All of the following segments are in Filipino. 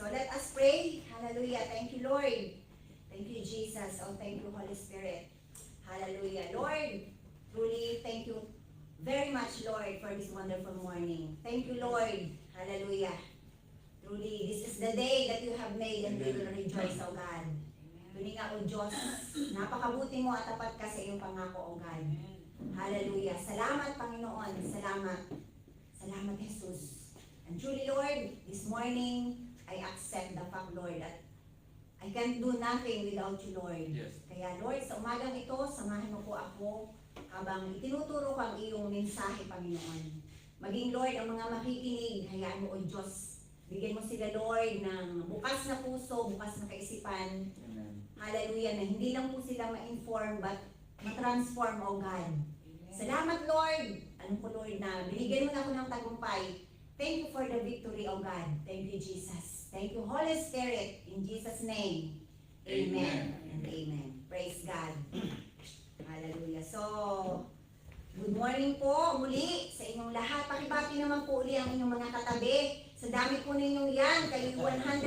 So let us pray. Hallelujah. Thank you, Lord. Thank you, Jesus. Oh, thank you, Holy Spirit. Hallelujah. Lord, truly, thank you very much, Lord, for this wonderful morning. Thank you, Lord. Hallelujah. Truly, this is the day that you have made and we will rejoice, O God. Tuloy nga, O Diyos, napakabuti mo at tapat ka sa iyong pangako, O God. Hallelujah. Salamat, Panginoon. Salamat. Salamat, Jesus. And truly, Lord, this morning, I accept the fact, Lord, that I can't do nothing without you, Lord. Yes. Kaya, Lord, sa umagang ito, samahan mo po ako habang itinuturo ko ang iyong mensahe, Panginoon. Maging, Lord, ang mga makikinig, hayaan mo, O Diyos, bigyan mo sila, Lord, ng bukas na puso, bukas na kaisipan. Amen. Hallelujah, na hindi lang po sila ma-inform, but ma-transform, O God. Salamat, Lord. Ano po, Lord, na binigyan mo na ako ng tagumpay. Thank you for the victory, O God. Thank you, Jesus. Thank you, Holy Spirit. In Jesus' name, amen and amen. Praise God. Hallelujah. So, good morning po muli sa inyong lahat. Pakibati naman po uli ang inyong mga katabi. Sa dami po ninyong yan, kayo 120.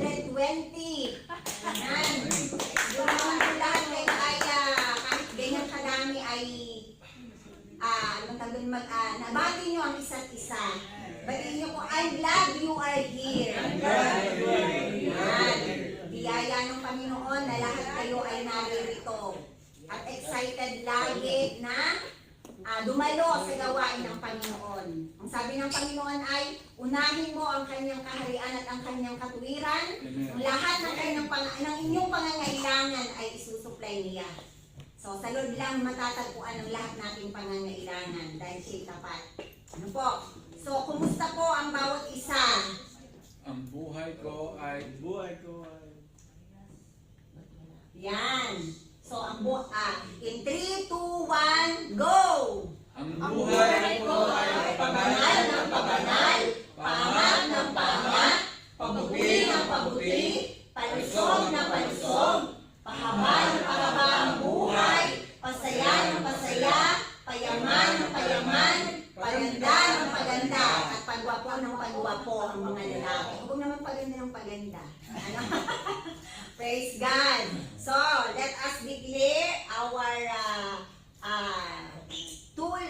Ayan. Doon naman po lahat kayo kaya kahit ganyan kadami ay nabati nyo ang isa't isa. Batiin nyo po, I'm glad you are here. Yan. Biyaya ng Panginoon na lahat kayo ay naririto. At excited lagi na dumalo sa gawain ng Panginoon. Ang sabi ng Panginoon ay, unahin mo ang kanyang kaharian at ang kanyang katuwiran. Ang lahat ng inyong pangangailangan ay isusupply niya. So, sa Lord lang matatagpuan ang lahat nating pangangailangan dahil siya'y tapat. Ano po? So, kumusta po ang bawat isa? Ang buhay ko ay Yan. So, in 3, 2, 1, go! Ang buhay ko ay pabanal ng pabanal, paangat ng paangat, pabuti ng pabuti, palusog ng palusog, pahaba ng pahaba ang buhay, pasaya ng pasaya, payaman ng payaman, paganda ng paganda, at pagwapo ng pagwapo ang mga lalaki. Huwag naman paganda ng paganda. Ano? Praise God. So, let us declare our tool.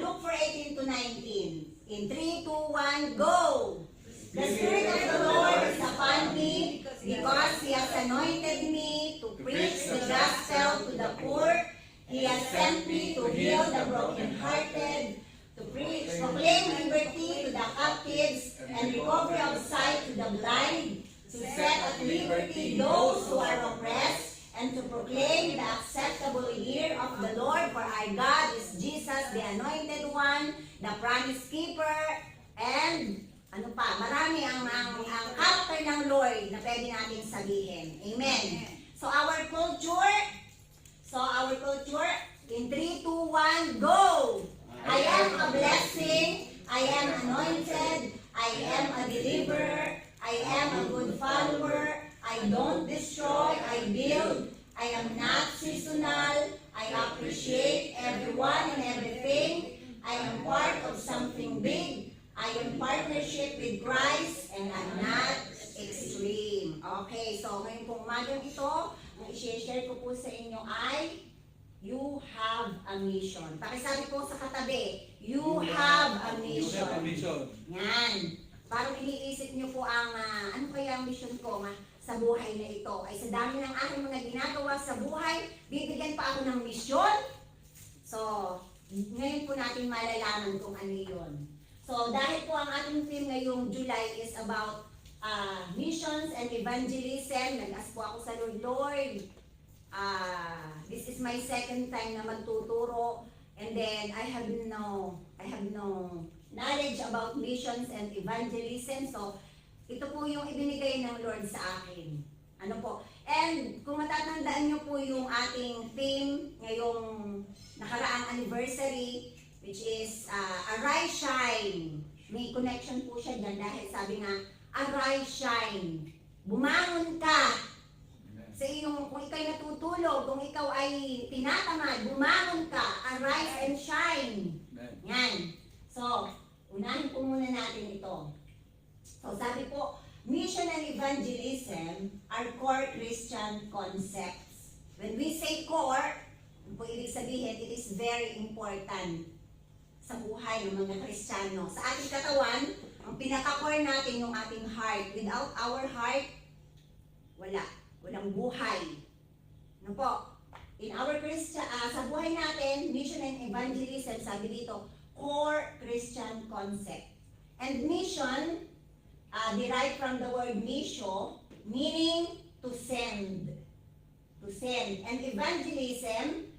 Look for 18 to 19. In 3, 2, 1, go! The Spirit of the Lord is upon me because He has anointed me to preach the gospel to the poor. He has sent me to heal the brokenhearted, to proclaim liberty to the captives and recovery of sight to the blind, to set at liberty those who are oppressed, and to proclaim the acceptable year of the Lord, for our God is Jesus, the Anointed One, the Promise Keeper, and marami ang character ng Lord na pwede natin sabihin. Amen. So our culture, in 3, 2, 1, go! I am a blessing, I am anointed, I am a deliverer, I am a good follower, I don't destroy, I build, I am not seasonal, I appreciate everyone and everything, I am part of something big, I am partnership with Christ, and I'm not extreme. Okay, so ngayon pong umagang ito, ang i-share ko po sa inyo ay, you have a mission. Pakisabi po sa katabi, you have a mission. Yan. Parang iniisip niyo po ang, ano kaya ang mission ko sa buhay na ito? Ay sa dami ng aking mga ginagawa sa buhay, bibigyan pa ako ng mission? So, ngayon po natin malalaman kung ano yun. So, dahil po ang ating theme ngayong July is about missions and evangelism, nag-ask po ako sa Lord, this is my second time na magtuturo, and then I have no knowledge about missions and evangelism. So, ito po yung ibinigay ng Lord sa akin. Ano po? And kung matatandaan nyo po yung ating theme ngayong nakaraang anniversary, which is Arise Shine. May connection po siya dyan dahil sabi nga, Arise Shine. Bumangon ka. Sa iyong, kung ikaw'y natutulog, kung ikaw ay tinatamad, bumangon ka. Arise and shine. Yan. So, unahin po muna natin ito. So, sabi po, mission and evangelism are core Christian concepts. When we say core, ano po ibig sabihin, it is very important sa buhay ng mga Kristiyano. Sa ating katawan, ang pinaka-core natin yung ating heart. Without our heart, walang buhay. Ano po? In our sa buhay natin, mission and evangelism, sabi dito, core Christian concept. And mission, derived from the word misyo, meaning to send. To send. And evangelism,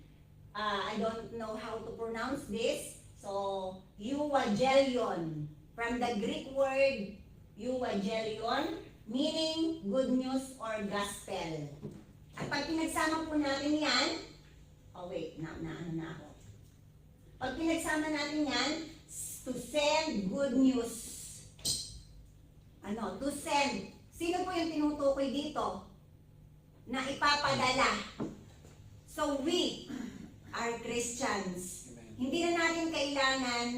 I don't know how to pronounce this, so, euangelion. From the Greek word, euangelion, meaning good news or gospel. At pag pinagsama po natin yan, ano na ako. Pag pinagsama natin yan, to send good news. To send. Sino po yung tinutukoy dito? Na ipapadala. So we are Christians. Hindi na natin kailangan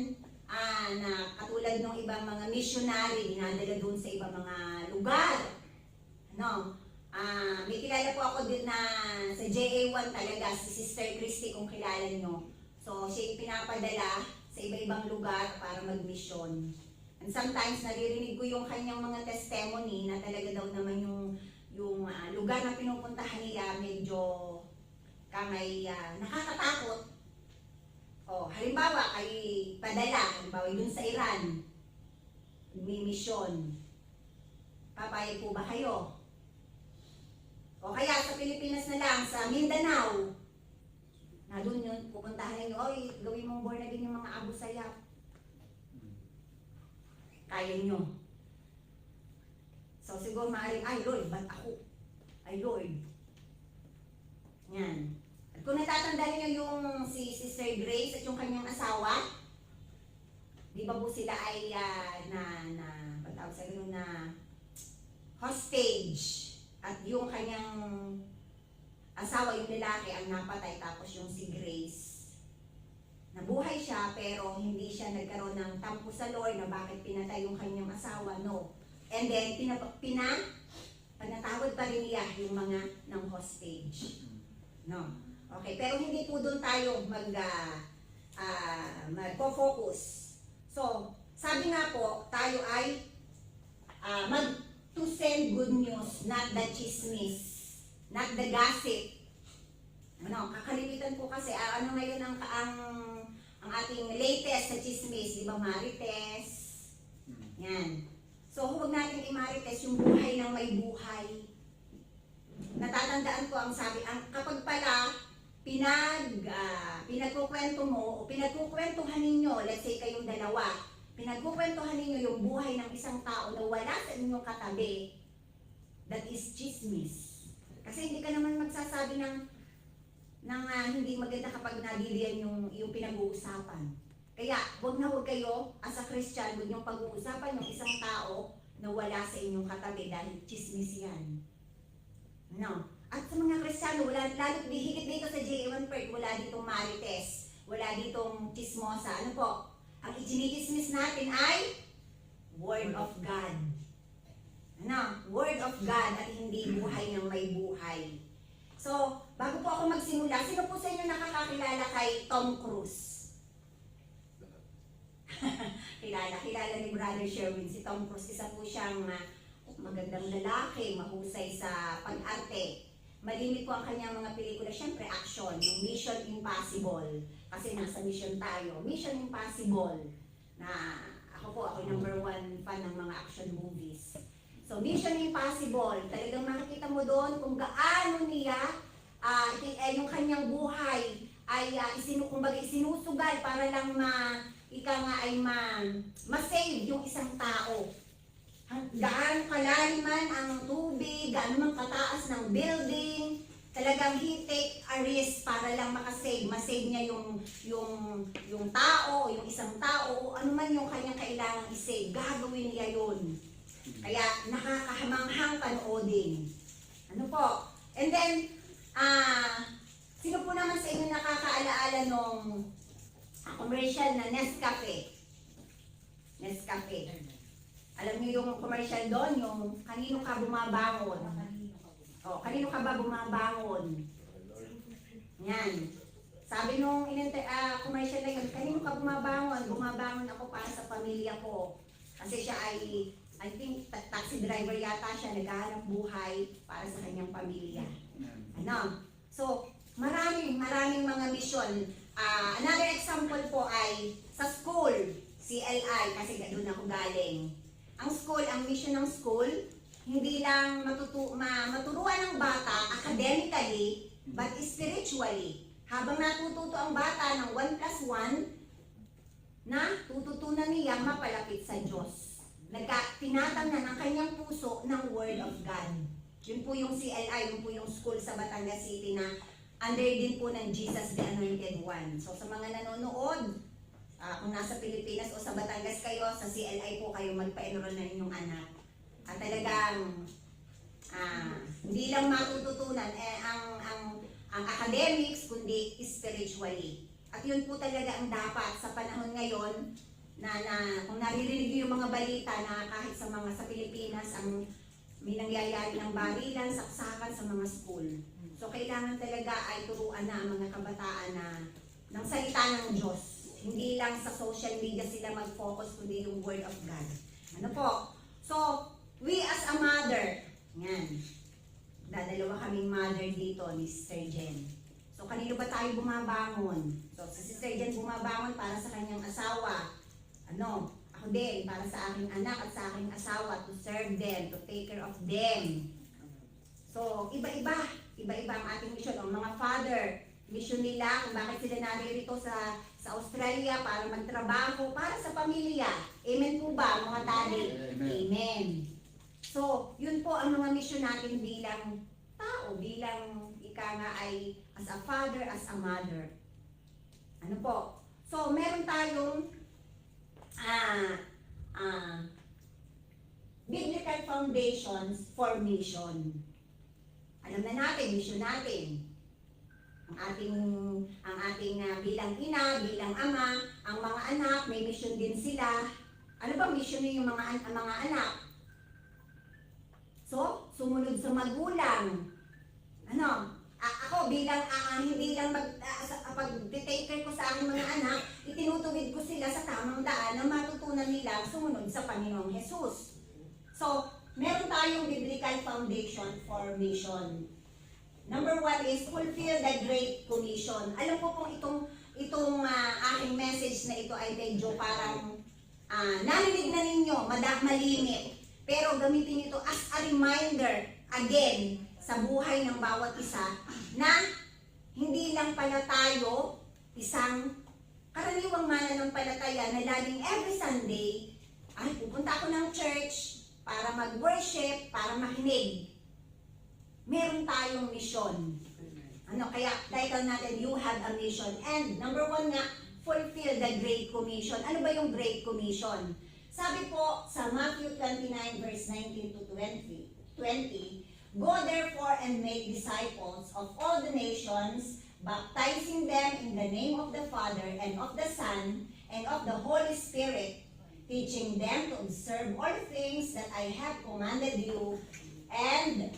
na katulad ng ibang mga missionary, dinadala doon sa ibang mga lugar. May kilala po ako din na sa JA1 talaga, si Sister Christy kung kilala nyo. So, siya pinapadala sa iba-ibang lugar para mag-mission. And sometimes, naririnig ko yung kanyang mga testimony na talaga daw naman yung lugar na pinupuntahan nila medyo nakakatakot. Halimbawa, kay padala, halimbawa dun sa Iran, may mission. Papayag po ba kayo? O kaya sa Pilipinas na lang, sa Mindanao, na doon yun, pupuntahan ninyo, gawin mong born again yung mga Abu Sayyaf. Kaya nyo. So siguro maaaring, ay Lord, ba't ako? Ay Lord. Yan. At kung natatandaan niyo yung si Sister Grace at yung kanyang asawa, di ba po sila ay patawag sa gano'n na hostage. At yung kanyang asawa, yung lalaki, ang napatay, tapos yung si Grace. Nabuhay siya, pero hindi siya nagkaroon ng tampo sa Lord na bakit pinatay yung kanyang asawa, no. And then, panatawad pa rin niya yung mga ng hostage. No. Okay, pero hindi po doon tayo mag-focus. So, sabi nga po, tayo ay to send good news, not the chismis, not the gossip. Kakalimitan po kasi, ngayon ang ating latest sa chismis, di ba, Marites? Yan. So, huwag natin i-Marites yung buhay ng may buhay. Natatandaan ko ang sabi, kapag pala, pinagkukwento mo, o pinagkukwentuhan ninyo, let's say kayong dalawa, pinagkukwentuhan ninyo yung buhay ng isang tao na wala sa inyong katabi, that is chismis. Kasi hindi ka naman magsasabi ng hindi maganda kapag nagilian yung pinag-uusapan. Kaya, huwag na huwag kayo, as a Christian, huwag niyong pag-uusapan yung isang tao na wala sa inyong katabi dahil chismis yan. No? At sa mga Kristiyano, lalo higit dito sa JA1 Perk, wala ditong marites, wala ditong chismosa. Ano po? Ang ichinichismis natin ay Word of God. Word of God at hindi buhay ng may buhay. So, bago po ako magsimula, sino po sa inyo nakakakilala kay Tom Cruise? Kilala ni Brother Sherwin. Si Tom Cruise, isa po siyang magandang lalaki, mahusay sa pag-arte. Malimit po ang kanyang mga pelikula, syempre action, yung Mission Impossible. Kasi nasa mission tayo. Mission Impossible. Na ako number 1 fan ng mga action movies. So, Mission Impossible, talagang makikita mo doon kung gaano niya yung kanyang buhay ay isinusugal para lang ma-save yung isang tao. Gaano kalalim man ang tubig, gaano man kataas ng building, talagang he take a risk para lang ma-save niya yung tao, yung isang tao, o ano man yung kanyang kailangang i-save, gagawin niya yun. Kaya nakakahamanghang panoodin. Ano po? And then, sino po naman sa inyo nakakaalaala nung commercial na Nescafe? Nescafe. Alam niyo yung commercial doon, yung kanino ka bumabangon. O, kanino ka ba bumabangon? Yan. Sabi nung commercial na yun, kanino ka bumabangon? Bumabangon ako para sa pamilya ko. Kasi siya ay, I think, taxi driver yata siya, naghahanap buhay para sa kanyang pamilya. Ano? So, maraming mga misyon. Another example po ay sa school, CLI, kasi doon ako galing. Ang school, ang mission ng school, hindi lang maturuan ng bata academically, but spiritually. Habang natututo ang bata ng 1+1, na tututunan niya mapalapit sa Diyos. Tinatamnan ang kanyang puso ng Word of God. Yun po yung CLI, yun po yung school sa Batangas City na under din po ng Jesus the Anointed One. So sa mga nanonood, kung nasa Pilipinas o sa Batangas kayo, sa CLI po kayo magpa-enroll na inyong anak. At talagang hindi lang matututunan ang academics, kundi spiritually. At yun po talaga ang dapat sa panahon ngayon na kung naririnig niyo yung mga balita na kahit sa Pilipinas ang may nangyayari ng barilan, saksakan sa mga school. So kailangan talaga ay turuan na ang mga kabataan na ng salita ng Diyos. Hindi lang sa social media sila mag-focus, kundi yung Word of God. Ano po? So, we as a mother, yan, dadalawa kaming mother dito ni Sister Jen. So, kanino ba tayo bumabangon? So, si Sister Jen bumabangon para sa kanyang asawa. Ano? Ako din, para sa aking anak at sa aking asawa, to serve them, to take care of them. So, iba-iba ang ating mission. Ang mga father, mission nila kung bakit sila naririto sa Australia para magtrabaho, para sa pamilya. Amen po ba, mga daddy? Amen. So, yun po ang mga mission natin bilang tao, bilang ika nga ay as a father, as a mother. Ano po? So, meron tayong biblical foundations for mission. Alam na natin, mission natin. Ang ating bilang ina, bilang ama, ang mga anak, may mission din sila. Ano ba mission niyo yung mga anak? So, sumunod sa magulang. Ano? Ako bilang hindi lang pag-take care ko sa aking mga anak, itinutuwid ko sila sa tamang daan na matutunan nila sumunod sa Panginoong Jesus. So, meron tayong biblical foundation for mission. Number 1 is fulfill the Great Commission. Alam ko kung itong aking message na ito ay medyo parang narinig na ninyo, malimit. Pero gamitin ito as a reminder, again, sa buhay ng bawat isa, na hindi lang pala tayo isang karaniwang mananampalataya na laging every Sunday, ay pupunta ako ng church para mag-worship, para makinig. Meron tayong mission. Ano, kaya title natin, You Have a Mission. And number 1 nga, fulfill the Great Commission. Ano ba yung Great Commission? Sabi po sa Matthew 29 verse 19 to 20, Go therefore and make disciples of all the nations, baptizing them in the name of the Father and of the Son and of the Holy Spirit, teaching them to observe all things that I have commanded you, and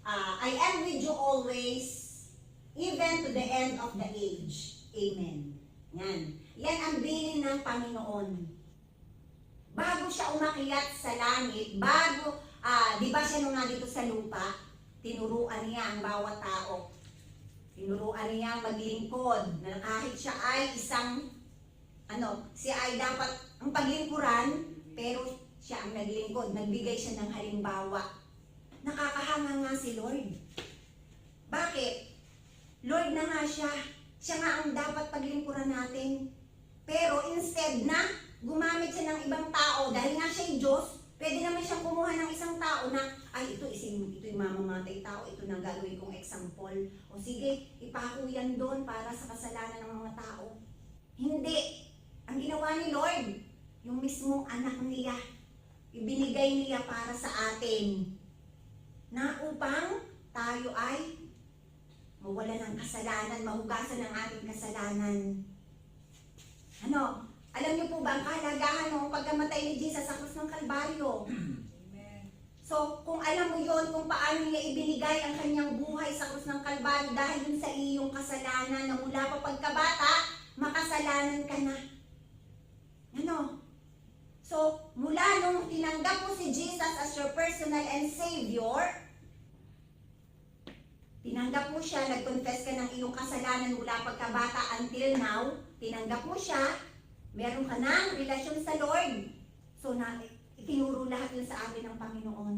I am with you always, even to the end of the age. Amen. Yan ang bilin ng Panginoon. Bago siya umakyat sa langit, di ba siya nung nandito sa lupa, tinuruan niya ang bawat tao. Tinuruan niya maglingkod, na kahit siya ay siya ay dapat ang paglingkuran, pero siya ang naglingkod, nagbigay siya ng halimbawa. Nakakahanga nga si Lord. Bakit? Lord na nga siya. Siya nga ang dapat paglingkuran natin. Pero instead na gumamit siya ng ibang tao, dahil nga siya ay Diyos, pwede naman siyang kumuha ng isang tao na, ay ito yung mamamatay tao, ito na gagawin kong example. O sige, ipako yan doon para sa kasalanan ng mga tao. Hindi. Ang ginawa ni Lord, yung mismong anak niya, ibinigay niya para sa atin, na upang tayo ay mawala ng kasalanan, mahugasan ng ating kasalanan. Ano? Alam niyo po ba ang kahalagahan ng pagkamatay ni Jesus sa krus ng Kalbaryo? So, kung alam mo yon kung paano niya ibinigay ang kanyang buhay sa krus ng Kalbaryo dahil dun sa iyong kasalanan na mula pa pagkabata, makasalanan ka na. Ano? So, mula nung tinanggap mo si Jesus as your personal and Savior, tinanggap mo siya, nag-confess ka ng iyong kasalanan mula pagkabata until now, tinanggap mo siya, meron ka ng relasyon sa Lord. So, itinuro lahat yun sa atin ng Panginoon.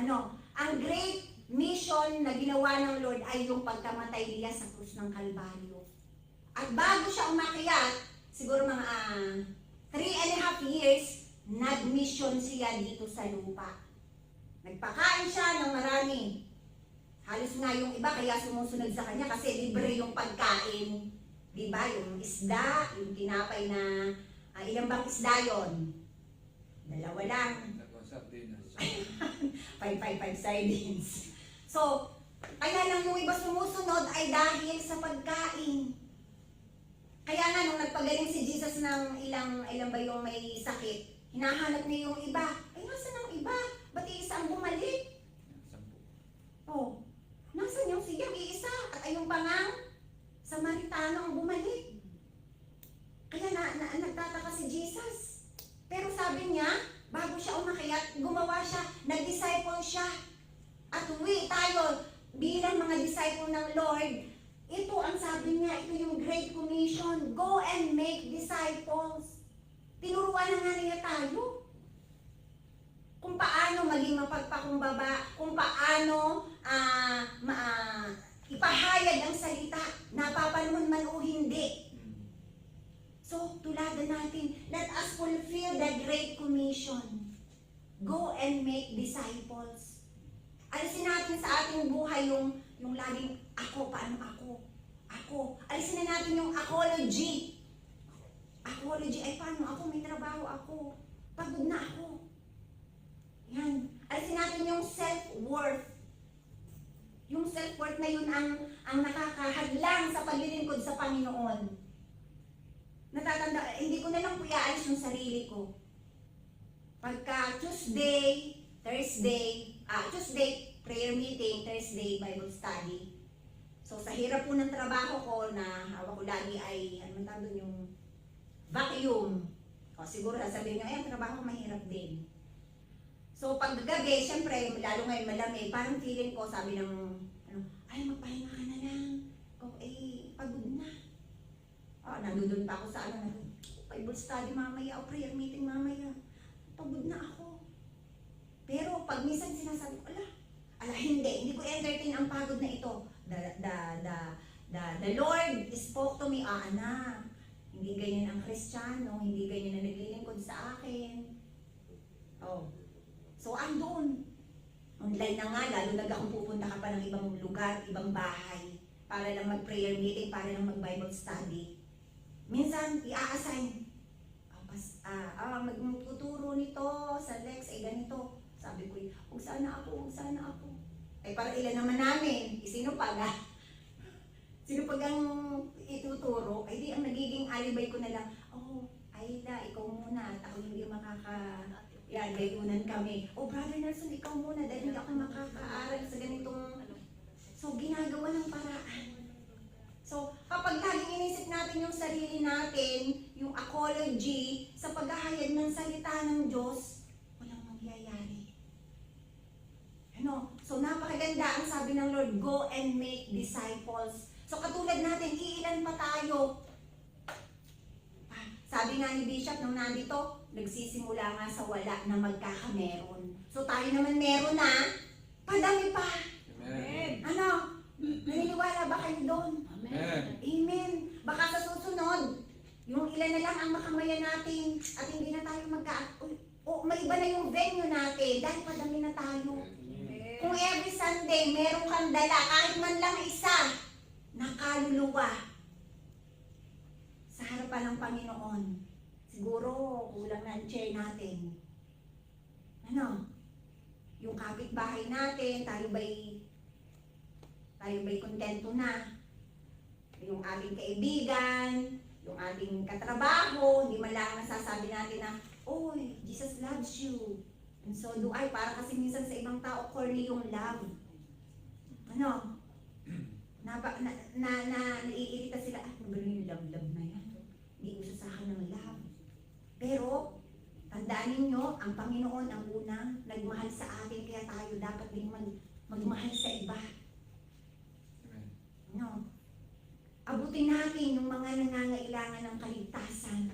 Ano? Ang great mission na ginawa ng Lord ay yung pagkamatay niya sa krus ng Kalbaryo. At bago siya umakyat, siguro mga 3.5 years, nag-mission siya dito sa lupa. Nagpakain siya ng marami. Halos nga yung iba kaya sumusunod sa kanya kasi libre yung pagkain. Diba? Yung isda, yung tinapay na, ilang bang isda yun? 2 lang. 5 sardines. So, kaya lang yung iba sumusunod ay dahil sa pagkain. Kaya nga nung nagpagaling si Jesus ng ilang ba yung may sakit, hinahanap niya yung iba. Ay, nasan ang iba? Ba't iisa ang bumalik? Oh, nasan yung siyang iisa? At ayong pangang Samaritano ang bumalik. Kaya nagtataka si Jesus. Pero sabi niya, bago siya umakyat, gumawa siya, nag-disciple siya. At uwi tayo bilang mga disciple ng Lord. Ito ang sabi niya, ito yung Great Commission. Go and make disciples. Tinuruan na nga niya tayo. Kung paano maging mapagpakumbaba, kung paano ipahayag ang salita, napapanahon man o hindi. So, tuladan natin, let us fulfill the Great Commission. Go and make disciples. Alisin natin sa ating buhay yung laging ako, paano ako. Alisin na natin yung apology. Apology ay paano ako, may trabaho ako, pagod na ako. Yan. Alisin natin yung self-worth. Yung self-worth na yun ang nakakahadlang sa paglilingkod sa Panginoon. Natatanda, hindi ko na lang po iaalis yung sarili ko. Pagka Tuesday, prayer meeting, Thursday, Bible study. So sa hirap po ng trabaho ko na hawak ko lagi ay, yung vacuum. O siguro sasabihin nyo, ay ang trabaho mahirap din. So paggabi, syempre, lalo ngayon malamig, parang feeling ko, sabi ng, ay magpahinga ka na lang. Pagod na. Nandun pa ako sa Bible study mamaya, o prayer meeting mamaya. Pagod na ako. Pero pag minsan sinasabi ko, hindi ko entertain ang pagod na ito. The Lord spoke to me, anak, hindi ganyan ang Kristiyano, hindi ganyan na naglilingkod sa akin. So, andun. Online na nga, lalo na kung pupunta ka pa ng ibang lugar, ibang bahay, para lang mag-prayer meeting, para lang mag-Bible study. Minsan, i-assign. Magtuturo nito sa Lex, ganito. Sabi ko, huwag sana ako. Para ilan naman namin, sino pag ang ituturo, ay di ang nagiging alibay ko na lang, Ayla, ikaw muna, at ako hindi gayunan kami. Brother Nelson, ikaw muna, dahil hindi ako makakaaral sa ganitong, so ginagawa ng paraan. So, kapag laging inisip natin yung sarili natin, yung apology, sa paghahayag ng salita ng Diyos, walang mangyayari. So napakaganda ang sabi ng Lord, go and make disciples. So katulad natin, iilan pa tayo? Sabi nga ni Bishop nung nandito, nagsisimula nga sa wala na magkakameron. So tayo naman meron na, padami pa. Amen. Naniniwala ba kayo doon? Amen. Baka sa susunod, yung ilan na lang ang makamaya natin at hindi na tayo may iba na yung venue natin dahil padami na tayo. Kung every Sunday, meron kang dala, kahit man lang isa, nakaluluwa sa harapan ng Panginoon. Siguro, kulang na ang chair natin. Yung kapitbahay natin, tayo ba'y kontento na? Yung ating kaibigan, yung ating katrabaho, hindi man lang nasasabi natin na, "Oy, Jesus loves you." And so do I. Para kasi minsan sa ibang tao, corny yung love. Ano? Naiirita sila, ano ba yung love na yan? Hindi uso sa akin ng love. Pero, tandaan ninyo, ang Panginoon ang unang nagmahal sa atin, kaya tayo dapat din magmahal sa iba. No? Abutin natin yung mga nangangailangan ng kaligtasan.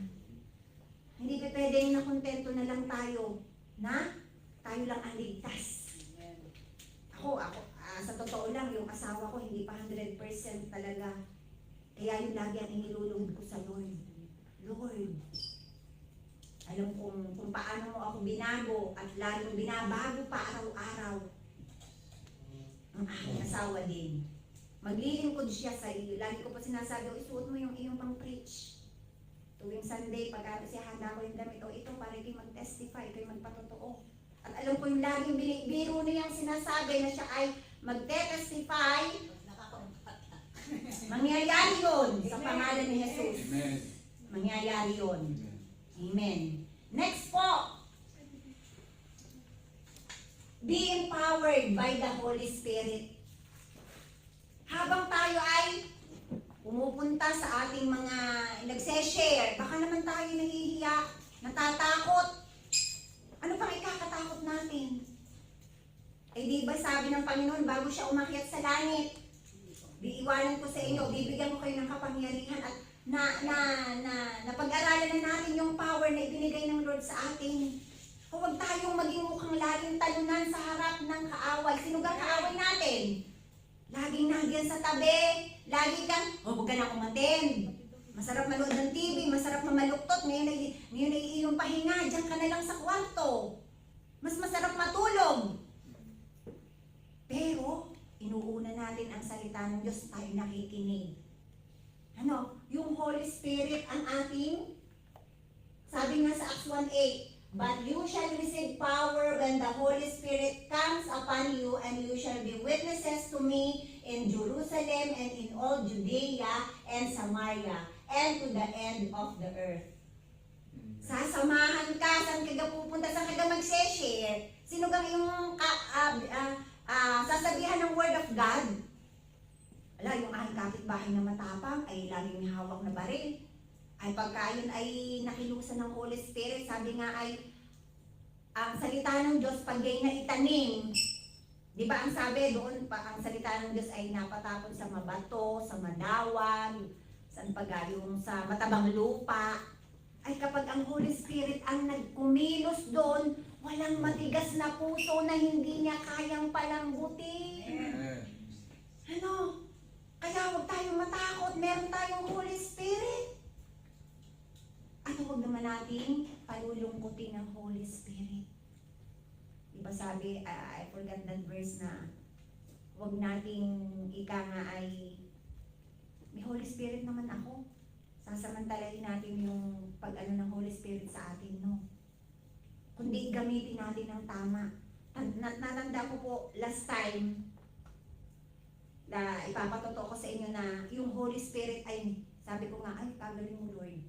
Hindi pa pwedeng nakontento na lang tayo na tayo lang ang ligtas. Ako, sa totoo lang, yung asawa ko hindi pa 100% talaga. Kaya yung lagi ang iniluluhod ko sa Lord. Lord, alam kung paano mo ako binago at lalong binabago pa araw-araw. Ang aking asawa din. Maglilingkod siya sa iyo. Lagi ko pa sinasabi, isuot mo yung iyong pang-preach. Tuwing Sunday, pag siya handa ko yung damit, ito para kayo mag-testify, kayo magpatotoo. At alam ko yung laging biro niya yung sinasabi na siya ay magte-testify. Mangyayari yun sa pangalan ni Jesus. Amen. Mangyayari yun. Amen. Next po. Be empowered by the Holy Spirit. Habang tayo ay pumupunta sa ating mga nagse-share, baka naman tayo nahihiya, natatakot. Ano pang ikakatakot natin? Eh di ba sabi ng Panginoon bago siya umakyat sa langit, iiwanan ko sa inyo, bibigyan ko kayo ng kapangyarihan at napag-aralan na natin yung power na ibinigay ng Lord sa atin. Huwag tayong maging mukhang laging talunan sa harap ng kaaway. Sino ka kaaway natin? Laging nandiyan sa tabi, lagi kang, huwag ka na umattend. Masarap manood ng TV, masarap mamaluktot, ngayon ay iyong pahinga, diyan ka na lang sa kwarto. Mas masarap matulog. Pero, inuuna natin ang salita ng Diyos, tayo nakikinig. Ano? Yung Holy Spirit ang ating, sabi nga sa Acts 1:8, "But you shall receive power when the Holy Spirit comes upon you, and you shall be witnesses to me in Jerusalem and in all Judea and Samaria and to the end of the earth." Sasamahan ka, saan ka pupunta, saan ka mag-share? Sino kang yung sasabihan ng Word of God? Wala, yung aking kapitbahay na matapang ay laging may hawak na baril. Ay pagka yun ay nakilusan ng Holy Spirit, sabi nga ay ang salita ng Diyos pag na itanim. Di ba ang sabi doon pa, ang salita ng Diyos ay napatapon sa mabato, sa madawag, saan pa yung sa matabang lupa. Ay kapag ang Holy Spirit ang nagkumilos doon, walang matigas na puso na hindi niya kayang palambutin. Ano? Kaya huwag tayong matakot, meron tayong Holy Spirit. At huwag naman natin palulungkutin ng Holy Spirit. Diba sabi, I forgot that verse na huwag nating ika nga ay may Holy Spirit naman ako. Sasamantalahin natin yung pag-ano ng Holy Spirit sa atin, no? Kundi gamitin natin ng tama. Natanda ko po last time na ipapatotoo ko sa inyo na yung Holy Spirit ay, sabi ko nga, ay kagaling mo Lord.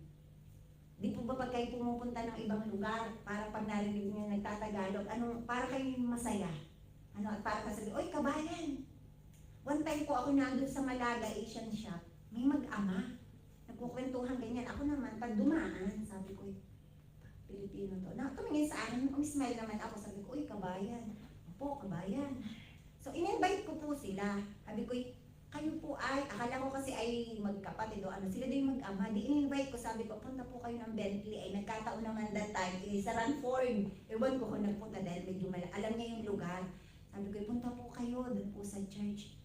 Di po ba pag kayo pumupunta ng ibang lugar, para pag narinig niyo nagtatagalog, para kayo masaya? At para kasabi, oy kabayan! One time po ako nandun sa Malaga Asian shop, may mag-ama. Nagkukwentuhan ganyan. Ako naman, pag dumaan, sabi ko, Pilipino to. Tumingin sa akin, umismile naman ako, sabi ko, uy kabayan. Opo, kabayan. So, in-invite ko po sila. Sabi ko, kayo po ay, akala ko kasi ay magkapatid o sila din mag-ama. Di in-invite ko, sabi ko, punta po kayo ng Bentley. Ay nagkataon naman that time, sa Ranford. Ewan ko kung nagpunta dahil medyo alam niya yung lugar. Sabi ko, punta po kayo doon po sa church.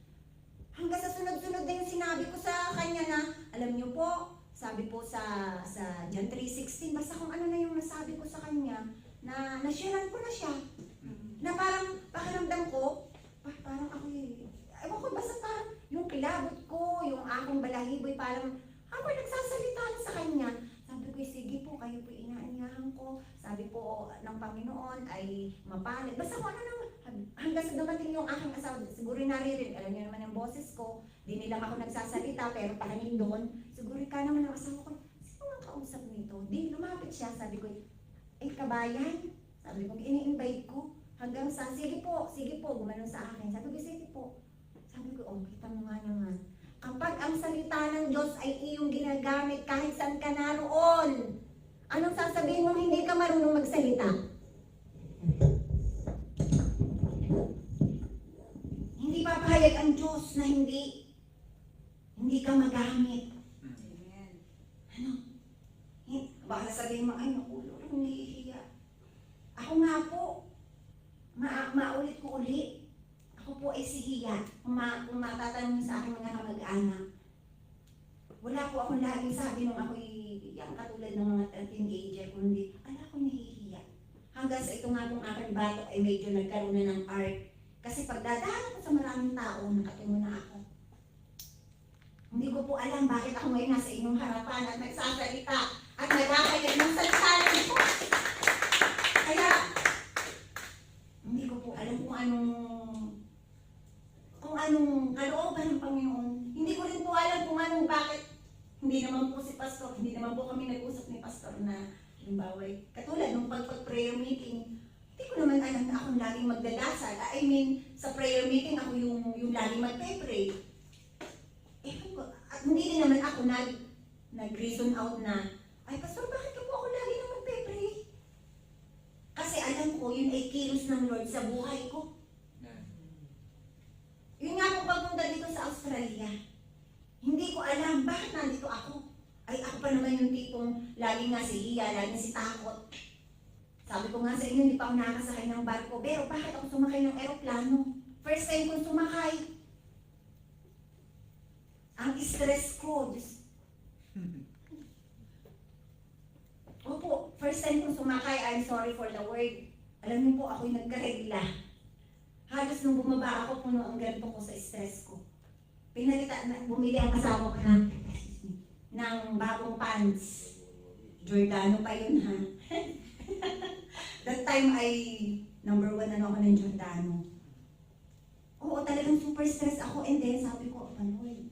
Hanggang sa sunod-sunod din yung sinabi ko sa kanya na, alam niyo po, sabi po sa John 3:16, basta kung ano na yung nasabi ko sa kanya, na nasharean ko na siya. Na parang, pakiramdam ko, parang ako ewan ko, basta parang yung kilabot ko, yung akong balahiboy, parang habang nagsasalita na sa kanya, sabi ko, sige po, kayo po inaanyahan ko. Sabi po ng Panginoon ay mapalit. Basta kung ano naman, hanggang sa dumating yung aking asawa, siguro naririnig, alam niyo naman yung boses ko, di nilang ako nagsasalita, pero pahangin doon, siguro ka naman ang asawa ko, nagalit siya, sabi ko, kabayan, sabi ko, ini-invite ko. Hanggang sa, sige po, gumanon sa akin. Sabi ko, sige po. Sabi ko, kita mo nga naman. Kapag ang salita ng Diyos ay iyong ginagamit kahit saan ka naroon, anong sasabihin mo hindi ka marunong magsalita? Hindi papayag ang Diyos na hindi ka magamit. Amen. Ano? Baka sabihin mo, ay naku, Lord, nahihiya. Ako nga po, maulit ko uli. Ako po ay si Hiya. Kung matatanong sa aking mga kamag-anak, wala po akong laging sabi nung ako'y yung katulad ng mga teenager, kundi, ala ko nahihiya. Hanggang sa ito nga pong aking batok ay medyo nagkaroon na ng art. Kasi pagdadaan ko sa maraming tao, nakatungo na ako. Hindi ko po alam bakit ako ngayon nasa inyong harapan at nagsasalita at nagkakayag ng salita ng Diyos. Kaya, hindi ko po alam kung anong kalooban ng Panginoon. Hindi ko rin po alam kung bakit. Hindi naman po si Pastor, hindi naman po kami nag-usap ni Pastor na halimbawa, katulad ng pag-prayer meeting, hindi ko naman alam na akong laging magdadasal. I mean, sa prayer meeting ako yung laging magpe-pray. At hindi din naman ako nag-reason out na, ay Pastor, bakit ka po ako lagi na magpe-pray? Kasi alam ko, yun ay kilos ng Lord sa buhay ko. Yun nga po pagpunta dito sa Australia, hindi ko alam bakit nandito ako. Ay ako pa naman yung tipong lagi nga si Hiya, lagi si Takot. Sabi ko nga sa inyo, hindi pa ako nakakasakay ng barko, pero bakit ako sumakay ng eroplano? First time kong sumakay. Ang stress ko. Opo, first time kong sumakay, I'm sorry for the word. Alam niyo po, ako'y nagkaregla. Halos nung bumaba ako, puno ang ganito ko sa stress ko. Bumili ang asawa ko ng bagong pants. Giordano pa yun, ha? That time ay number 1 ako ng Giordano. Oo, talagang super stress ako. And then sabi ko, Panoy,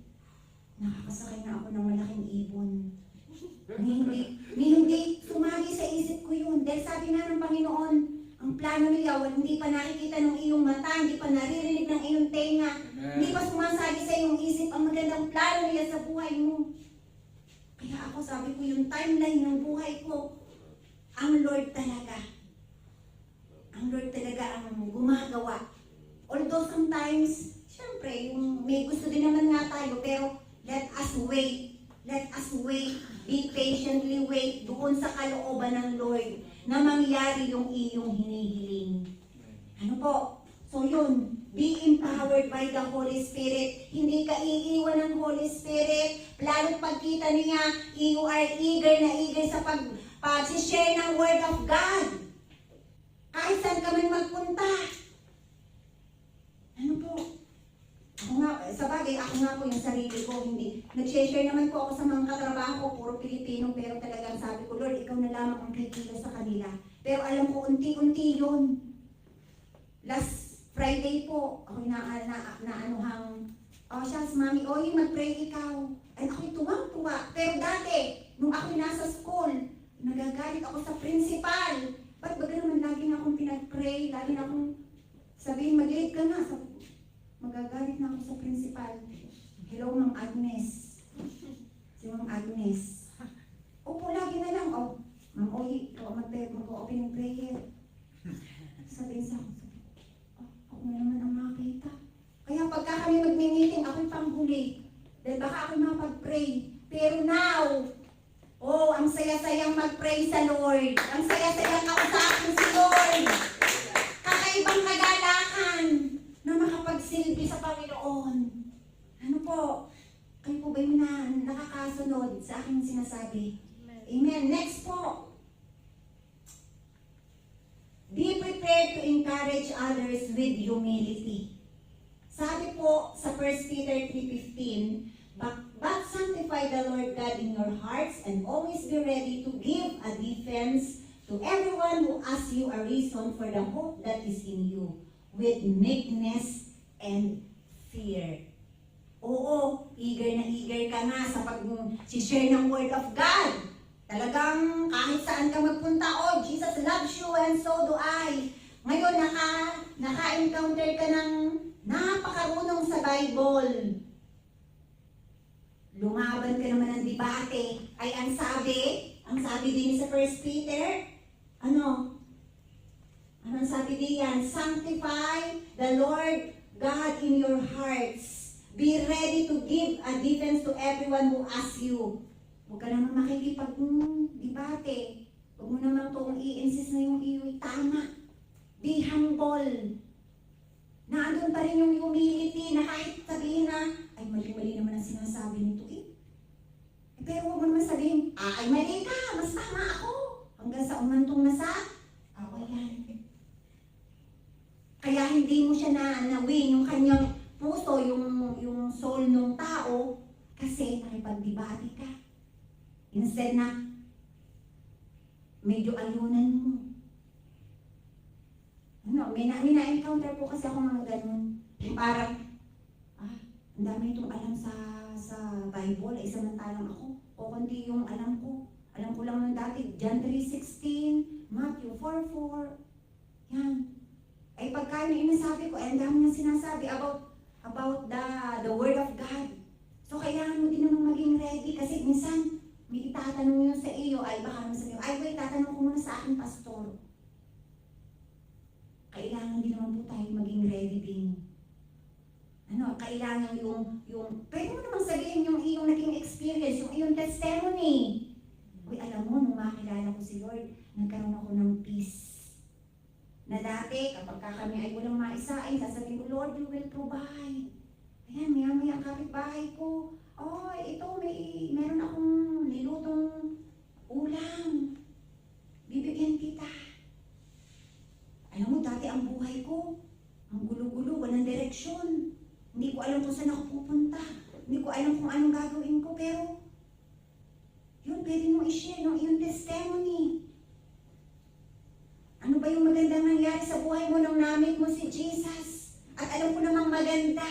nakakasakay na ako ng malaking ibon. Hindi sumagi sa isip ko yun. Dahil sabi nga ng Panginoon, ang plano niya, hindi pa nakikita ng iyong mata, hindi pa naririnig ng iyong tenga, hindi pa sumasagi sa iyong isip ang magandang plano niya sa buhay mo. Kaya ako sabi ko, yung timeline ng buhay ko, ang Lord talaga. Ang Lord talaga ang gumagawa. Although sometimes, syempre, may gusto din naman nga tayo, pero let us wait, be patiently wait doon sa kalooban ng Lord na mangyari yung iyong hinihiling. Ano po? So yun, be empowered by the Holy Spirit. Hindi ka iiwan ng Holy Spirit. Lalo't pagkita niya, you are eager na eager sa pag-share ng Word of God. Kahit saan ka man magpunta. Ano po? Ako nga, sa bagay, ako nga po yung sarili ko, hindi. Nag-share naman po ako sa mga katrabaho ko, puro Pilipino, pero talagang sabi ko, Lord, ikaw na lamang ang kikilos sa kanila. Pero alam ko, unti-unti yun. Last Friday po, ako naanuhang, siyas, Mami, mag-pray ikaw. Ay, ako'y tuwang-tuwa. Pero dati, nung ako'y nasa school, nagagalit ako sa principal. Ba't ba naman lagi na akong pinag-pray, lagi na akong sabihin, mag-late ka na. Magagalit na ako sa principal. Hello, Ma'am Agnes. Si Ma'am Agnes. Opo, lagi na lang. Ma'am Oy, mag-open ng prayer. Sabihin sa ako, ako na naman ang makita. Kaya pagka kami mag-meeting, ako'y panghuli. Dahil baka ako'y mapag-pray. Pero now, ang saya-sayang mag-pray sa Lord. Ang saya-sayang kausapin si Lord. Kakaibang kagalakan na makapagsilbi sa Panginoon. Ano po? Kayo po ba yung nakakasunod sa aking sinasabi? Amen. Next po. Be prepared to encourage others with humility. Sabi po sa 1 Peter 3:15, but sanctify the Lord God in your hearts and always be ready to give a defense to everyone who asks you a reason for the hope that is in you, with meekness and fear. Oo, eager na eager ka nga sa pag-share ng Word of God. Talagang kahit saan ka magpunta, oh, Jesus loves you and so do I. Ngayon, naka-encounter ka ng napakarunong sa Bible. Lumaban ka naman ng debate. Ay, ang sabi din sa 1 Peter, ano ang sabi diyan? Sanctify the Lord God in your hearts. Be ready to give a defense to everyone who asks you. Huwag ka naman makikipag-debate. Huwag mo naman itong i-insist na yung iyo'y tama. Be humble. Naandun pa rin yung humility na kahit sabihin na, ay mali-mali naman ang sinasabi nito eh. Pero huwag mo naman sabihin, ay mali ka, mas tama ako. Hanggang sa umantong na sa, ako yan. Kaya hindi mo siya na-win yung kanyang puso, yung soul ng tao, kasi nakipag-debate ka. Instead na, medyo ayunan mo. May na-encounter po kasi ako mga ganun. Yung parang, ang dami itong alam sa Bible, ay samantalang ako. O kundi yung alam ko. Alam ko lang ng dati, John 3:16, Matthew 4:4. Yan. Ay pagka yung inasabi ko, ay ang dami nang sinasabi about the Word of God. So kailangan mo din namang maging ready kasi minsan, may itatanong yun sa iyo, ay baka naman sa iyo, ay wait, tatanong ko muna sa aking pastor. Kailangan din naman po tayo maging ready din. Kailangan pwede mo namang sabihin yung iyong naging experience, yung iyong testimony. Uy, alam mo, nung makilala ko si Lord, nagkaroon ako ng peace. Na dati, kapag kami ay walang maisain, sasabihin ko, Lord, you will provide. Ayan, maya-maya ang kapitbahay ko. Oh, ito, meron akong nilutong ulam. Bibigyan kita. Alam mo, dati ang buhay ko, ang gulo-gulo, walang direksyon. Hindi ko alam kung saan ako pupunta. Hindi ko alam kung anong gagawin ko, pero yun, pwede mo i-share yung iyong testimony. Ano ba yung magandang nangyari sa buhay mo nung namit mo si Jesus? At alam ko namang maganda.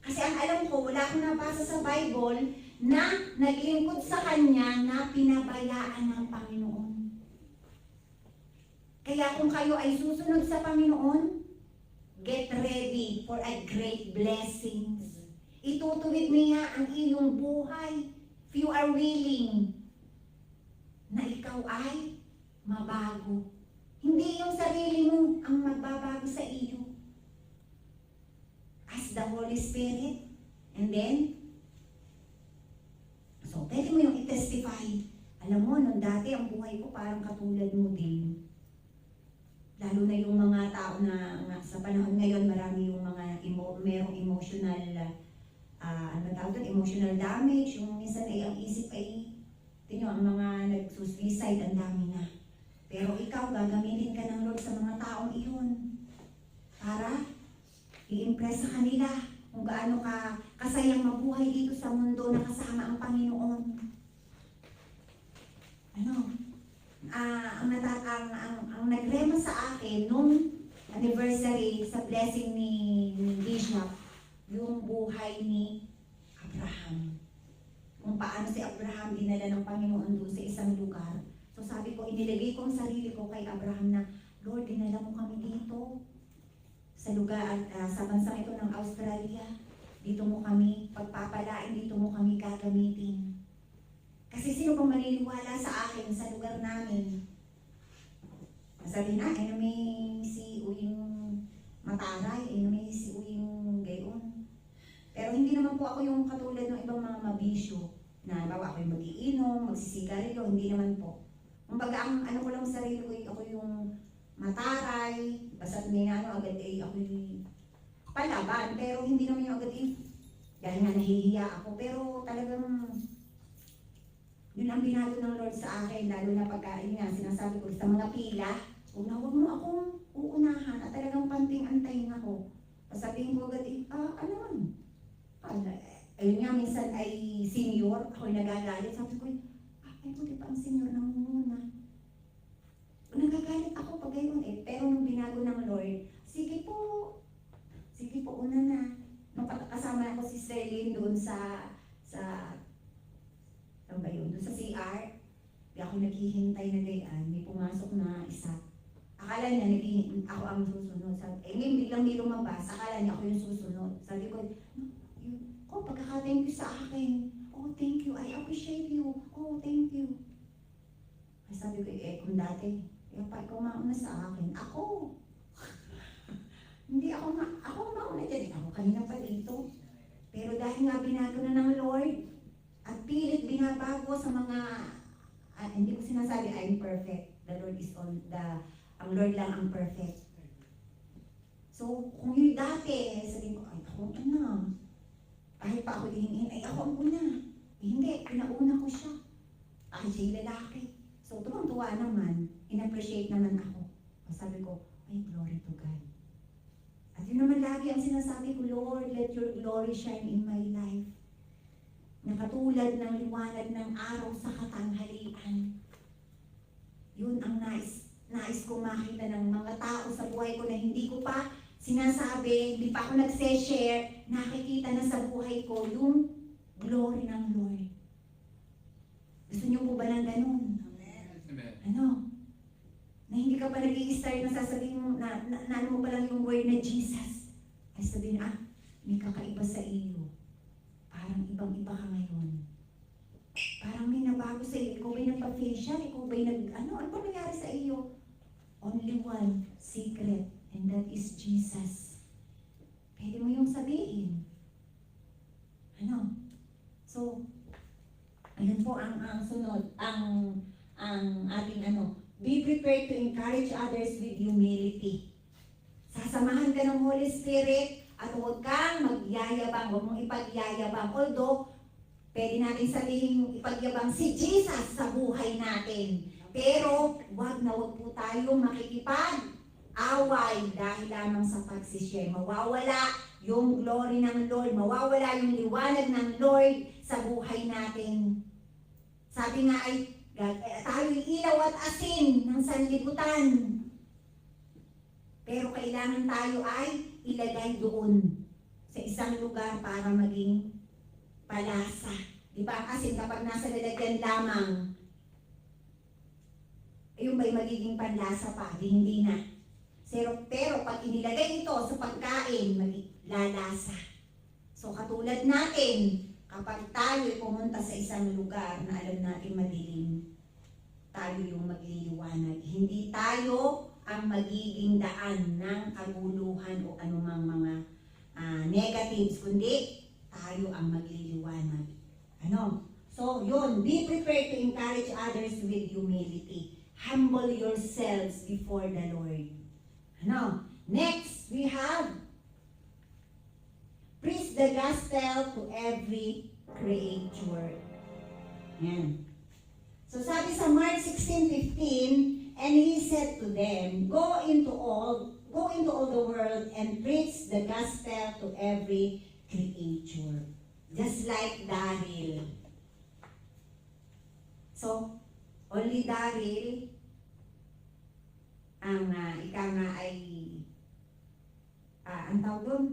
Kasi ang alam ko, wala akong nabasa sa Bible na naglingkod sa Kanya na pinabayaan ng Panginoon. Kaya kung kayo ay susunod sa Panginoon, get ready for a great blessings. Itutuwid niya ang iyong buhay if you are willing na ikaw ay mabago. Hindi yung sarili mo ang magbabago sa iyo. Ask the Holy Spirit. And then, so pwede mo yung i-testify. Alam mo, nung dati ang buhay ko parang katulad mo din. Lalo na yung mga tao na sa panahon ngayon, marami yung mga merong emotional, emotional damage. Yung minsan ay ang isip ay, ang mga nagsuicide, ang dami na. Pero ikaw, gagamitin ka ng Lord sa mga taong iyon para i-impress sa kanila kung gaano ka kasayang mabuhay dito sa mundo na kasama ang Panginoon. Ang nagrema sa akin nung anniversary sa blessing ni Bishop, yung buhay ni Abraham. Kung paano si Abraham dinala ng Panginoon doon sa isang lugar. So sabi ko, inilagay ko ang sarili ko kay Abraham na, Lord, dinala mo kami dito sa lugar, sa bansang ito ng Australia. Dito mo kami pagpapalain, dito mo kami gagamitin. Kasi sino pang maniniwala sa akin sa lugar namin? Sabi na, ay may si Uying Mataray, ay may si Uying Gayon. Pero hindi naman po ako yung katulad ng ibang mga mabisyo na bawa ako yung mag-iinom, magsisigarilyo, hindi naman po. Kumbaga, ang ano ko lang sa sarili ko, ako yung mataray, basta't may agad ako yung palaban, pero hindi naman yung agad dahil nga nahihiya ako, pero talagang yun ang binago ng Lord sa akin, lalo na pagka, yun nga, sinasabi ko sa mga pila, huwag mo akong uunahan at talagang panting-antayin ako. Sabihin ko agad, ayun nga, minsan ay senior, ako'y nagagalit, sabi ko, ay buti pa ang senior na muna. Nagagalit ako pag gayon pero nung binago ng Lord, sige po, una na. Nung kasama ako si Sterling doon sa ano ba yun? Doon sa CR, naghihintay na gayaan, may pumasok na isa. Akala niya, ako ang susunod. Sabi, ngayon biglang may lumabas, akala niya ako yung susunod. Sabi ko, pagkaka-thank you sa akin. Oh, thank you. I appreciate you. Oh, thank you. Ay, sabi ko, kung dati, ikaw mauna sa akin. Ako. Hindi ako mauna dyan. Ako kanina pa dito. Pero dahil nga binago na ng Lord, at pilit binabago sa mga, hindi ko sinasabi, I'm perfect. The Lord is all, ang Lord lang ang perfect. So, kung yung dati, sabi ko, ay, ako na. Kahit pa ako hihingin, ay, ako ang una. Hindi, pinauna ko siya. Ay, siya'y lalaki. So, tuwang-tuwa naman, in-appreciate naman ako. Sabi ko, ay, glory to God. At yun naman lagi ang sinasabi ko, Lord, let your glory shine in my life. Nakatulad ng liwanag ng araw sa katanghalian. Yun ang nais ko makita ng mga tao sa buhay ko na hindi ko pa sinasabi, hindi pa ako nagse-share, nakikita na sa buhay ko yung glory ng Lord. Gusto niyo po ba ng ganun? Amen. Ano? Na hindi ka pa nag-i-start na sasabihin mo, na ano mo pa lang yung word na Jesus. Ay sabihin, may kakaiba sa iyo. Parang ibang-iba ka ngayon. Parang may nabago sa iyo. Ikaw ba'y nagpa-facial? Ikaw ba'y ano ba nangyari sa iyo? Only one secret, and that is Jesus. Pwede mo yung sabihin. Ano? So, ayun po ang sunod, ang ating be prepared to encourage others with humility. Sasamahan ka ng Holy Spirit at huwag kang magyayabang, huwag mong ipagyayabang. Although, pwede natin sabihin ipagyabang si Jesus sa buhay natin. Pero, wag po tayong makikipag-away dahil lamang sa pagsishare. Mawawala yung glory ng Lord, mawawala yung liwanag ng Lord sa buhay natin. Sabi nga ay, tayo'y ilaw at asin ng sanlibutan. Pero kailangan tayo ay ilagay doon sa isang lugar para maging palasa. Diba? Kasi kapag nasa lalagyan lamang, yung ba'y magiging panlasa pa? Hindi na. Pero pag inilagay ito sa pagkain, lalasa. So katulad natin, kapag tayo pumunta sa isang lugar na alam natin madilim, tayo yung magliliwanag. Hindi tayo ang magiging daan ng kaguluhan o anumang mga negatives, kundi tayo ang magliliwanag. So, yun, be prepared to encourage others with humility. Humble yourselves before the Lord. Next, we have preach the gospel to every creature. Yan. So sabi sa Mark 16:15, and he said to them, go into all the world and preach the gospel to every creature. Just like Daryl. So, only Daryl ang ika nga ay ang tawag doon,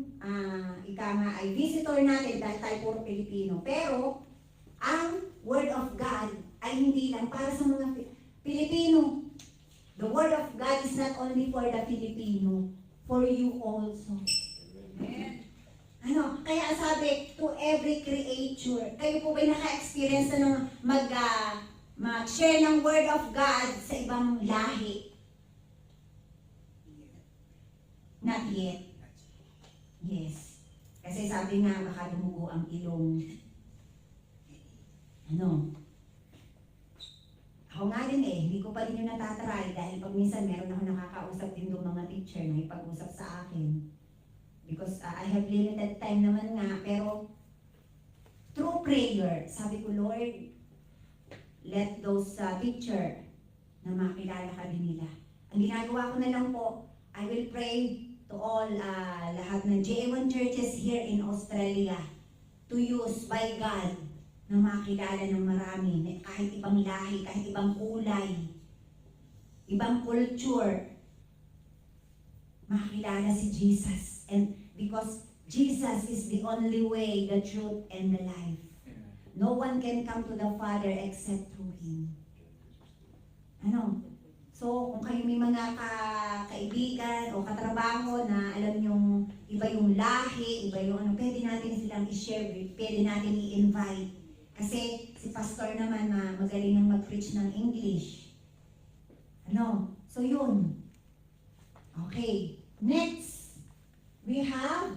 ika nga ay visitor natin dahil tayo puro Pilipino. Pero, ang Word of God ay hindi lang para sa mga Pilipino. The Word of God is not only for the Filipino, for you also. Amen. Kaya sabi, to every creature. Kayo po ba'y naka-experience na mag-share ng Word of God sa ibang lahi? Not yet. Yes. Kasi sabi nga, baka dumugo ang ilong. Ako nga din hindi ko pa rin yung natatry dahil pag minsan meron ako nakakausap din doon mga teacher na ipag-usap sa akin. Because I have limited time naman nga, pero through prayer, sabi ko, Lord, let those teacher na makilala ka din nila. Ang ginagawa ko na lang po, I will pray to all lahat ng JA1 churches here in Australia to use by God na makilala ng marami, kahit ibang lahi, kahit ibang kulay, ibang culture, makilala si Jesus. And because Jesus is the only way, the truth, and the life. Amen. No one can come to the Father except through Him. Ano? So, kung kayo may mga kaibigan o katrabaho na alam yung iba yung lahi, iba yung ano, pwede natin silang i-share, pwede natin i-invite. Kasi si pastor naman na magaling ng mag-preach ng English. Ano? So, yun. Okay. Next, we have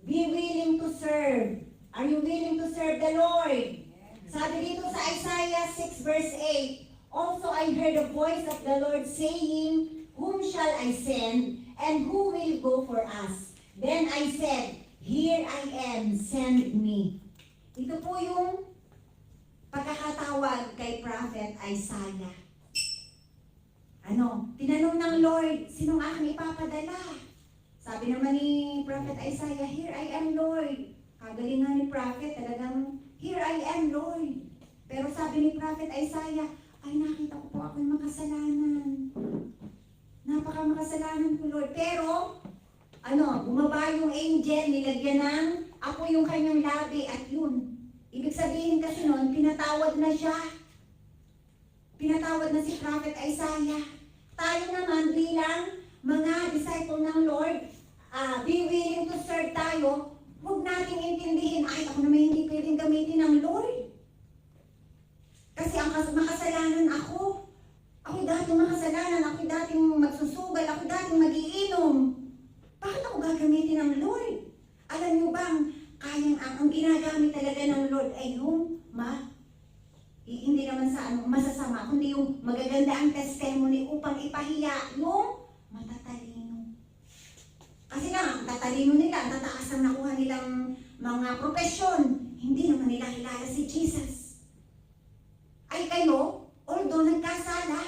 be willing to serve. Are you willing to serve the Lord? Sabi dito sa Isaiah 6 verse 8, also I heard the voice of the Lord saying, whom shall I send, and who will go for us? Then I said, here I am, send me. Ito po yung pagkakatawag kay Prophet Isaiah. Ano? Tinanong ng Lord, sinong aking ipapadala? Sabi naman ni Prophet Isaiah, here I am, Lord. Kagalingan ni Prophet, talagang, here I am, Lord. Pero sabi ni Prophet Isaiah, ay nakita ko po ako'y makasalanan. Napaka-makasalanan ko, Lord. Pero, bumaba yung angel, nilagyan ng ako yung kanyang labi at yun. Ibig sabihin kasi nun, pinatawad na siya. Pinatawad na si Prophet Isaiah. Tayo naman bilang mga disciple ng Lord, be willing to serve tayo. Huwag nating intindihin, ay ako naman hindi pwedeng gamitin ng Lord. Kasi ang makasalanan ako. Ako'y dating makasalanan, ako'y dating magsusugal, ako'y dating magiinom. Bakit ako gagamitin ng Lord? Alam niyo bang, ang ginagamit talaga ng Lord ay yung hindi naman sa masasama, kundi yung magaganda ang testimony upang ipahiya yung matatalino. Kasi nga, ang tatalino nila, ang tataas ang nakuha nilang mga propesyon, hindi naman nila kilala si Jesus. Ay kayo, although nagkasala,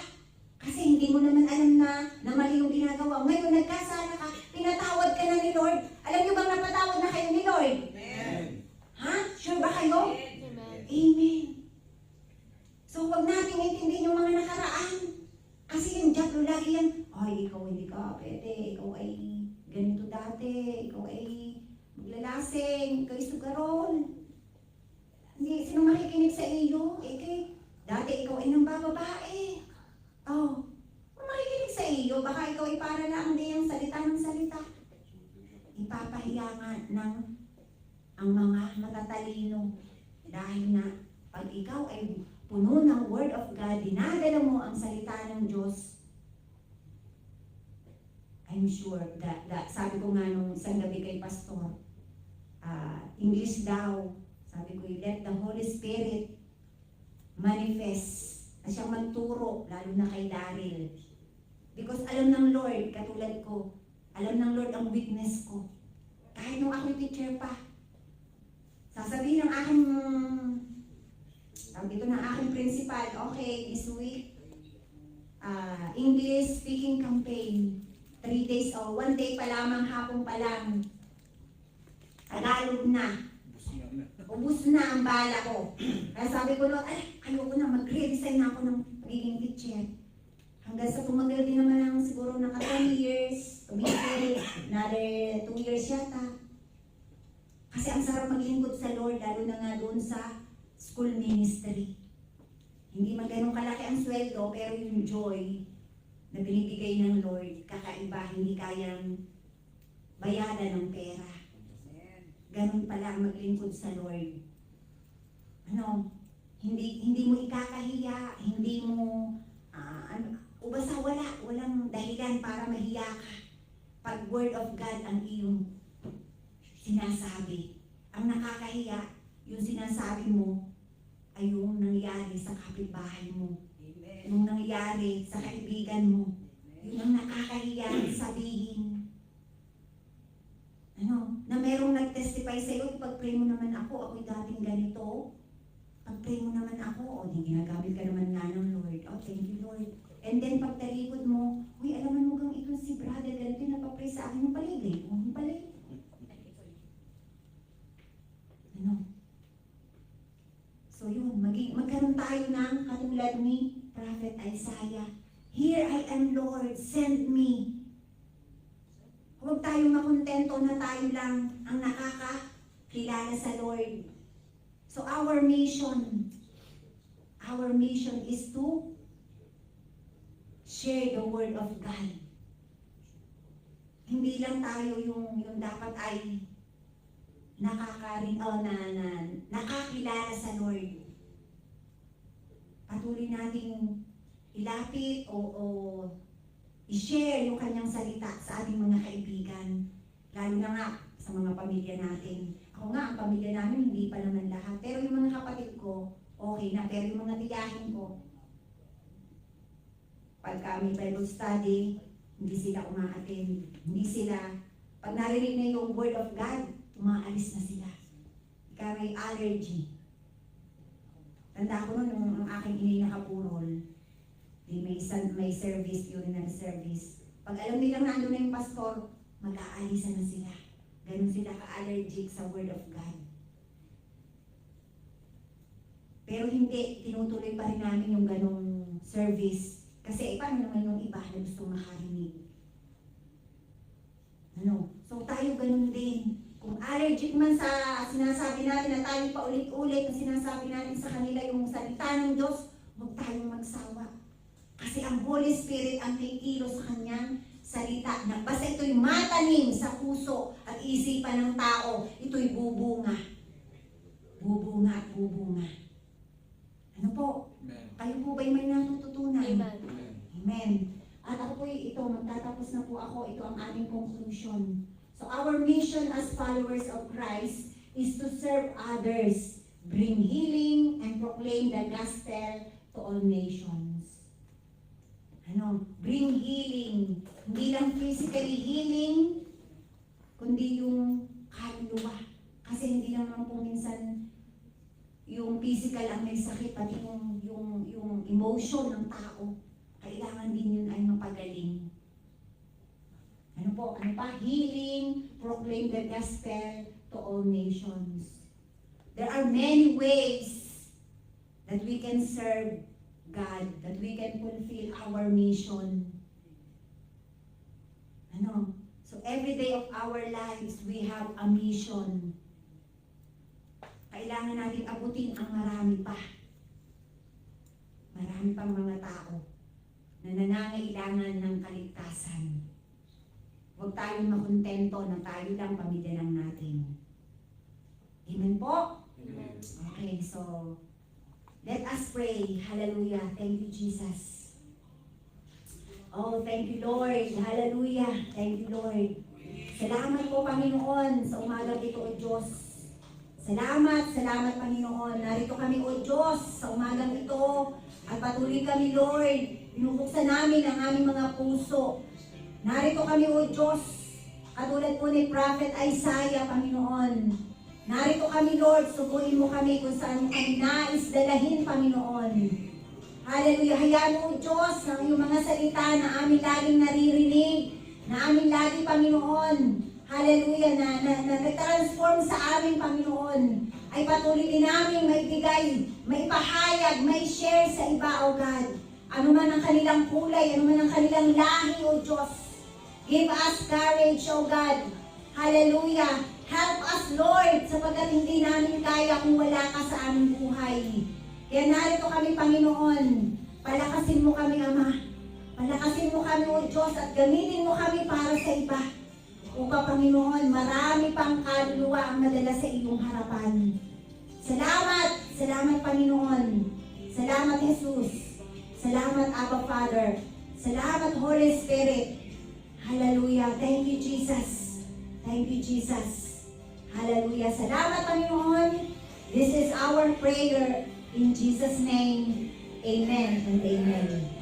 kasi hindi mo naman alam na mali yung ginagawa. Ngayon nagkasala ka, pinatawad ka na ni Lord. Alam niyo bang napatawad na kayo ni Lord? Amen. Ha? Sure ba kayo? Amen. So huwag nating intindihin yung mga nakaraan. Kasi yung diablo lagi yan, ay ikaw hindi ka pwede, ikaw ay ganito dati, ikaw ay maglalasing, ikaw ay sugarol. Hindi, sino makikinig sa iyo? Dati ikaw ay nang bababae. Oh, kung makikinig sa iyo, baka ikaw ay para lang hindi yung salita ng salita. Ipapahiya nga ng ang mga matatalino. Dahil na pag ikaw ay puno ng Word of God, dinadala mo ang salita ng Diyos, I'm sure that sabi ko nga nung isang gabi kay Pastor, English daw, sabi ko, let the Holy Spirit manifest na siyang magturo, lalo na kay Daryl. Because alam ng Lord, katulad ko, alam ng Lord ang weakness ko. Kahit nung ako'y teacher pa, sasabihin ng aking, dito ng aking principal, okay, this week, English speaking campaign, 3 days o 1 day pa lamang, hapon pa lang, Tagalog na. Ubus na ang bala ko. Kaya sabi ko, Lord, ayoko na, mag-resign na ako ng pagiging teacher. Hanggang sa tumagal din naman lang siguro naka 10 years, tumigil, another 2 years yata. Kasi ang sarap maglingkod sa Lord, lalo na nga doon sa school ministry. Hindi man ganun kalaki ang sweldo, pero yung joy na binibigay ng Lord, kakaiba, hindi kayang bayadan ng pera. Ganun pala ang maglingkod sa Lord. Hindi mo ikakahiya, hindi mo, o basta walang dahilan para mahiya ka. Pag Word of God ang iyong sinasabi. Ang nakakahiya, yung sinasabi mo, ay yung nangyari sa kapitbahay mo. Yung nangyari sa kaibigan mo. Yun ang nakakahiya sabihin. Na merong nag-testify sa iyo, pag-pray mo naman ako, ako'y dating ganito. Pag-pray mo naman ako, di ginagamit ka naman nga ng Lord. Oh, thank you, Lord. And then pag talikod mo, uy, alaman mo kang itong si brother, ganito yung napapray sa akin ng paligay. Yung paligay. So yun, magkaroon tayo ng katulad ni Prophet Isaiah. Here I am, Lord, send me. Huwag tayong makontento na tayo lang ang nakakakilala sa Lord. So our mission is to share the word of God. Hindi lang tayo yung dapat ay nakakilala sa Lord. Patuloy nating ilapit o i-share yung kanyang salita sa ating mga kaibigan. Lalo na nga sa mga pamilya natin. Ako nga, ang pamilya namin hindi pa naman lahat. Pero yung mga kapatid ko, okay na. Pero yung mga tiyahin ko, pagka may Bible study, hindi sila umaattend. Hindi sila, pag narinig na yung word of God, umaalis na sila. Ika may allergy. Tanda ko nun, nung ang aking inay nakapurol, may service, urinary service. Pag alam nilang nandun na yung pastor, mag-aalisan na sila. Ganun sila ka-allergic sa word of God. Pero hindi, tinutuloy pa rin namin yung ganung service. Kasi paano naman yung iba na gusto makarinig? So tayo ganun din. Kung allergic man sa sinasabi natin na tayo paulit-ulit na sinasabi natin sa kanila yung salita ng Diyos, huwag tayong magsawa. Kasi ang Holy Spirit ang kikilos sa kanyang salita. Na basta ito'y matanim sa puso at isipan ng tao, ito'y bubunga. Bubunga at bubunga. Ano po? Amen. Kayo po ba'y may natututunan? Amen. Amen. At ako po ito, magtatapos na po ako. Ito ang aming conclusion. So our mission as followers of Christ is to serve others, bring healing, and proclaim the gospel to all nations. Bring healing. Hindi lang physically healing, kundi yung kaluluwa. Kasi hindi naman po minsan yung physical ang may sakit, pati yung emotion ng tao. Kailangan din yun ay mapagaling. Ano pa? Healing, proclaim the gospel to all nations. There are many ways that we can serve God, that we can fulfill our mission. So every day of our lives, we have a mission. Kailangan natin abutin ang marami pa. Marami pang mga tao na nangangailangan ng kaligtasan. Huwag tayong makontento na tayo lang, pamilya lang natin. Amen po? Amen. Okay, so let us pray. Hallelujah. Thank you, Jesus. Oh, thank you, Lord. Hallelujah. Thank you, Lord. Salamat po, Panginoon, sa umagang ito, O Diyos. Salamat, Panginoon. Narito kami, O Diyos, sa umagang ito. At patuloy kami, Lord. Binubuksan namin ang aming mga puso. Narito kami, O Diyos. Katulad po ni Prophet Isaiah, Panginoon. Narito kami, Lord. Subuin mo kami kung saan kami nais dalahin, Panginoon. Hallelujah. Hayaan mo, Diyos, ng iyong mga salita na aming laging naririnig, na aming lagi, Panginoon, hallelujah, na nag-transform sa aming Panginoon, ay patuloy din namin maibigay, maipahayag, mai-share sa iba, O God. Ano man ang kanilang kulay, ano man ang kanilang lahi, O Diyos. Give us courage, O God. Hallelujah. Help us, Lord, sapagkat hindi namin kaya kung wala ka sa aming buhay. Kaya narito kami, Panginoon. Palakasin mo kami, Ama. Palakasin mo kami, O Diyos, at gamitin mo kami para sa iba. Upang, Panginoon, marami pang kaluluwa ang madala sa iyong harapan. Salamat! Salamat, Panginoon. Salamat, Jesus. Salamat, Abba Father. Salamat, Holy Spirit. Hallelujah. Thank you, Jesus. Thank you, Jesus. Hallelujah. Salamat, Panginoon. This is our prayer. In Jesus' name, amen and amen.